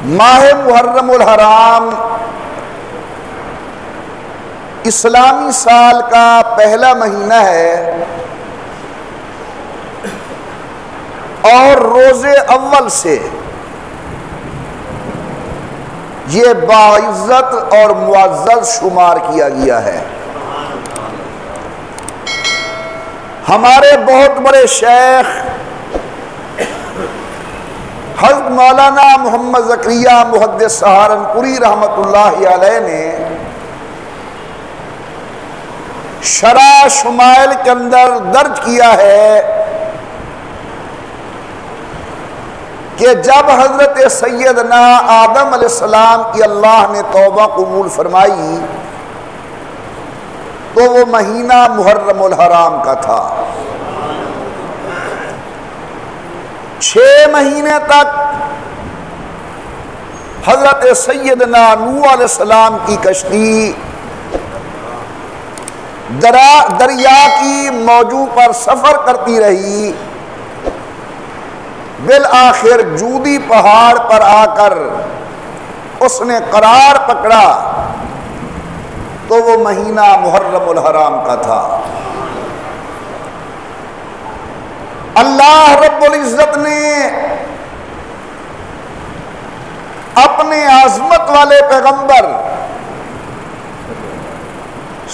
ماہ محرم الحرام اسلامی سال کا پہلا مہینہ ہے اور روزے اول سے یہ باعزت اور معزز شمار کیا گیا ہے۔ ہمارے بہت بڑے شیخ حضرت مولانا محمد زکریا محدث سہارنپوری رحمۃ اللہ علیہ نے شرح شمائل کے اندر درج کیا ہے کہ جب حضرت سیدنا آدم علیہ السلام کی اللہ نے توبہ قبول فرمائی تو وہ مہینہ محرم الحرام کا تھا۔ 6 مہینے تک حضرت سیدنا نوح علیہ السلام کی کشتی دریا کی موجوں پر سفر کرتی رہی، بالآخر جودی پہاڑ پر آ کر اس نے قرار پکڑا تو وہ مہینہ محرم الحرام کا تھا۔ اللہ رب العزت نے اپنے عظمت والے پیغمبر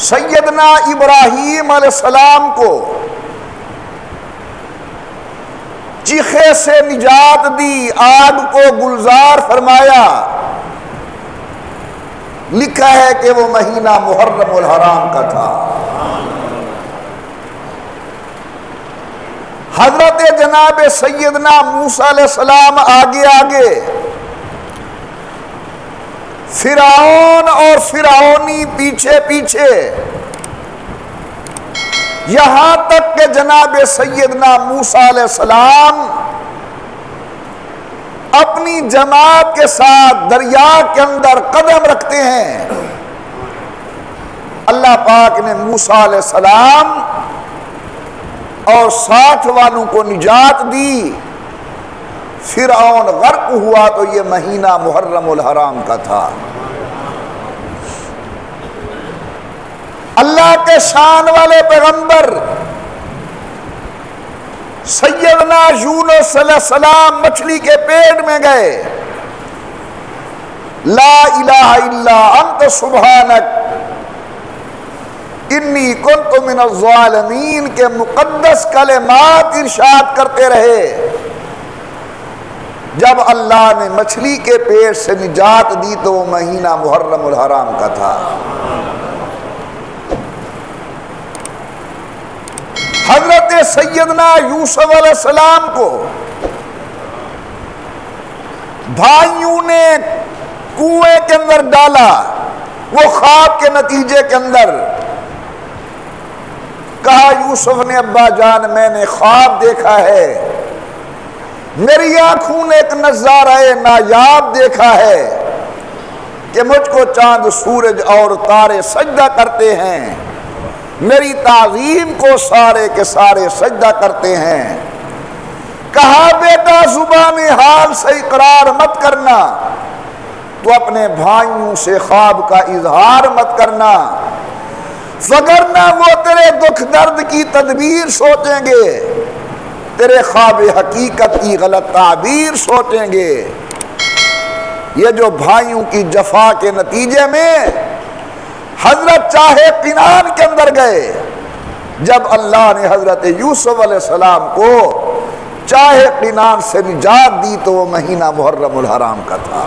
سیدنا ابراہیم علیہ السلام کو چیخے سے نجات دی، آگ کو گلزار فرمایا، لکھا ہے کہ وہ مہینہ محرم الحرام کا تھا۔ حضرت جناب سیدنا موسیٰ علیہ السلام آگے آگے، فرعون اور فرعونی پیچھے پیچھے، یہاں تک کہ جناب سیدنا موسیٰ علیہ السلام اپنی جماعت کے ساتھ دریا کے اندر قدم رکھتے ہیں، اللہ پاک نے موسیٰ علیہ السلام اور ساتھ والوں کو نجات دی، فرعون غرق ہوا تو یہ مہینہ محرم الحرام کا تھا۔ اللہ کے شان والے پیغمبر سیدنا یونس علیہ السلام مچھلی کے پیٹ میں گئے، لا الہ الا انت سبحانک انی کنت من الظالمین کے مقدس کلمات ارشاد کرتے رہے۔ جب اللہ نے مچھلی کے پیٹ سے نجات دی تو وہ مہینہ محرم الحرام کا تھا۔ حضرت سیدنا یوسف علیہ السلام کو بھائیوں نے کنویں کے اندر ڈالا، وہ خواب کے نتیجے کے اندر کہا، یوسف نے ابا جان میں نے خواب دیکھا ہے، میری آنکھوں نے ایک نظارہ نایاب دیکھا ہے کہ مجھ کو چاند سورج اور تارے سجدہ کرتے ہیں، میری تعظیم کو سارے کے سارے سجدہ کرتے ہیں۔ کہا بیٹا زبان حال سے اقرار مت کرنا، تو اپنے بھائیوں سے خواب کا اظہار مت کرنا، وگرنہ وہ تیرے دکھ درد کی تدبیر سوچیں گے، تیرے خواب حقیقت کی غلط تعبیر سوچیں گے۔ یہ جو بھائیوں کی جفا کے نتیجے میں حضرت چاہے کنان کے اندر گئے، جب اللہ نے حضرت یوسف علیہ السلام کو چاہے کنان سے نجات دی تو وہ مہینہ محرم الحرام کا تھا۔